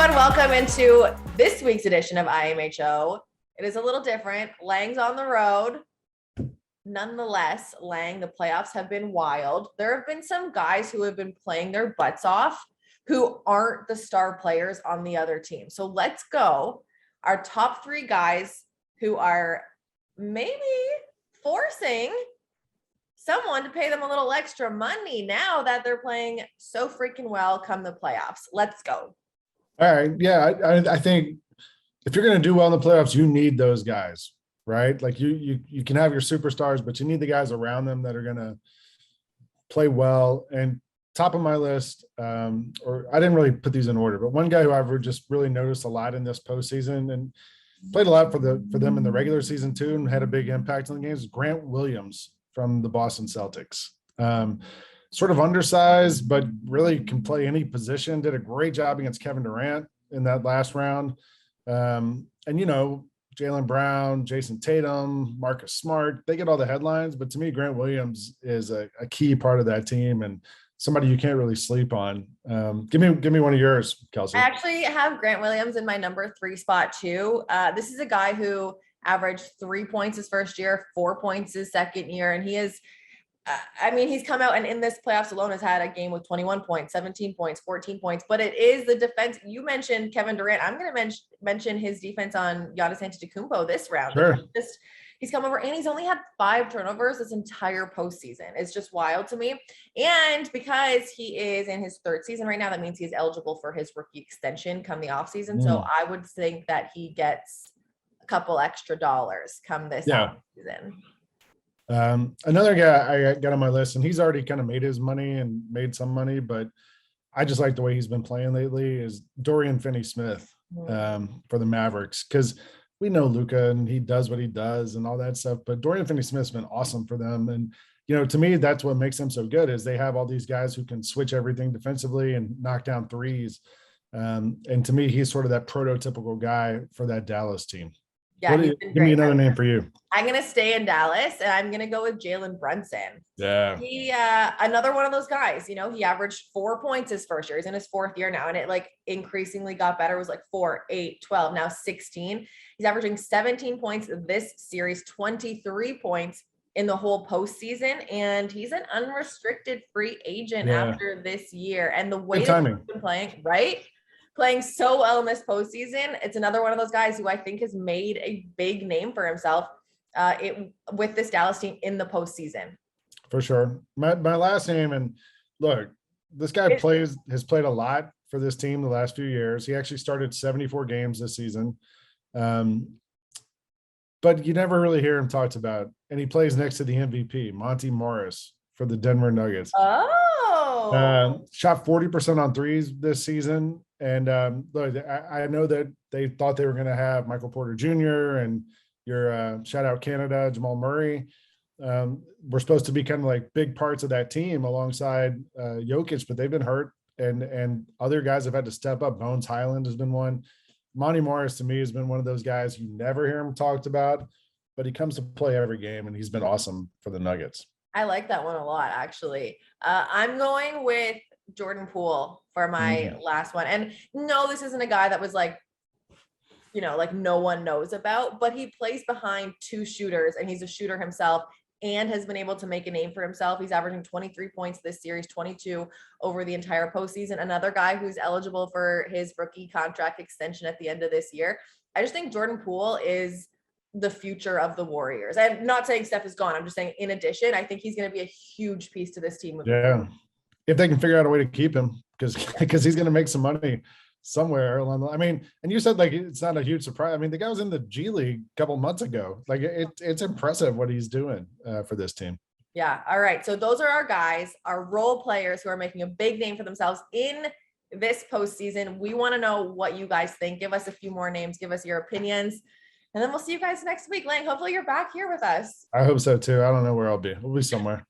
everyone. Welcome into this week's edition of IMHO. It is a little different. Lang's on the road. Nonetheless, Lang, the playoffs have been wild. There have been some guys who have been playing their butts off who aren't the star players on the other team. So let's go. Our top three guys who are maybe forcing someone to pay them a little extra money now that they're playing so freaking well come the playoffs. Let's go. All right. Yeah. I think if you're going to do well in the playoffs, you need those guys, right? Like you can have your superstars, but you need the guys around them that are going to play well. And top of my list, or I didn't really put these in order, but one guy who I've just really noticed a lot in this postseason and played a lot for them in the regular season too, and had a big impact on the games, is Grant Williams from the Boston Celtics. Sort of undersized, but really can play any position. Did a great job against Kevin Durant in that last round. And, you know, Jalen Brown, Jason Tatum, Marcus Smart, they get all the headlines. But to me, Grant Williams is a key part of that team and somebody you can't really sleep on. Give me one of yours, Kelcey. I actually have Grant Williams in my number 3 spot too. This is a guy who averaged 3 points his first year, 4 points his second year. And he is, he's come out and in this playoffs alone has had a game with 21 points, 17 points, 14 points, but it is the defense. You mentioned Kevin Durant. I'm going to mention his defense on Giannis Antetokounmpo this round. Sure. He's come over and he's only had 5 turnovers this entire postseason. It's just wild to me. And because he is in his 3rd season right now, that means he's eligible for his rookie extension come the offseason. So I would think that he gets a couple extra dollars come this offseason. Another guy I got on my list, and he's already kind of made his money and made some money, but I just like the way he's been playing lately, is Dorian Finney-Smith for the Mavericks, because we know Luka and he does what he does and all that stuff, but Dorian Finney-Smith's been awesome for them. And, you know, to me, that's what makes them so good, is they have all these guys who can switch everything defensively and knock down threes. And to me, he's sort of that prototypical guy for that Dallas team. Yeah, give me another name for you. I'm going to stay in Dallas and I'm going to go with Jalen Brunson. Yeah. He, another one of those guys, you know, he averaged 4 points his first year. He's in his 4th year now. And it like increasingly got better. It was like 4, 8, 12, now 16. He's averaging 17 points this series, 23 points in the whole postseason. And he's an unrestricted free agent after this year. And the way he's been playing, right? Playing so well in this postseason. It's another one of those guys who I think has made a big name for himself with this Dallas team in the postseason. For sure. My last name, and look, this guy has played a lot for this team the last few years. He actually started 74 games this season. But you never really hear him talked about. And he plays next to the MVP, Monty Morris, for the Denver Nuggets. Shot 40% on threes this season. And look, I know that they thought they were going to have Michael Porter Jr. and your shout out Canada, Jamal Murray. We're supposed to be kind of like big parts of that team alongside Jokic, but they've been hurt. And other guys have had to step up. Bones Highland has been one. Monty Morris, to me, has been one of those guys you never hear him talked about, but he comes to play every game, and he's been awesome for the Nuggets. I like that one a lot, actually. I'm going with Jordan Poole for my last one. And no, this isn't a guy that was like, you know, like no one knows about, but he plays behind 2 shooters and he's a shooter himself and has been able to make a name for himself. He's averaging 23 points this series, 22 over the entire postseason. Another guy who's eligible for his rookie contract extension at the end of this year. I just think Jordan Poole is the future of the Warriors. I'm not saying Steph is gone. I'm just saying in addition, I think he's going to be a huge piece to this team. Yeah. If they can figure out a way to keep him, because he's going to make some money somewhere along the, I mean, and you said like it's not a huge surprise. I mean, the guy was in the G League a couple months ago. Like it's impressive what he's doing for this team. Yeah. All right. So those are our guys, our role players who are making a big name for themselves in this postseason. We want to know what you guys think. Give us a few more names. Give us your opinions. And then we'll see you guys next week. Lang, hopefully you're back here with us. I hope so too. I don't know where I'll be. We'll be somewhere.